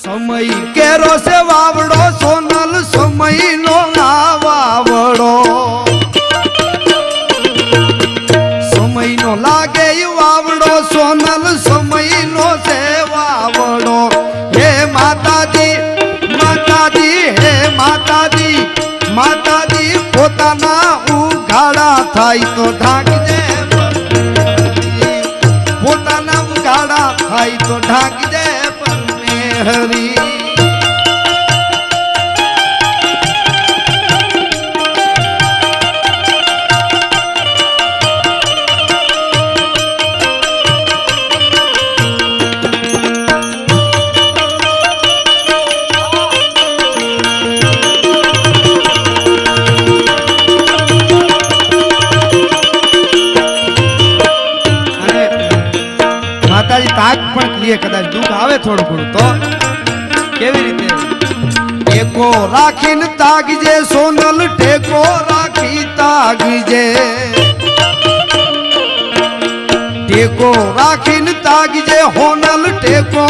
સમય કેરો છે વાવડો સોનલ સમય નો વાવડો સમય નો લાગે વાવડો સોનલ સમય નો છે વાવડો હે માતાજી માતાજી હે માતાજી માતાજી પોતાના ઉઘાડા થાય તો ઢાંકજે પોતાના ઉઘાડા થાય તો ઢાંકજે હરી માતાજી તાક પણ કીએ કદાચ દુઃખ આવે થોડું ઘણું તો કેવી રીતે ટેકો રાખીને તાગજે સોનલ ટેકો રાખી તાગજે ટેકો રાખીને તાગજે હોનલ ટેકો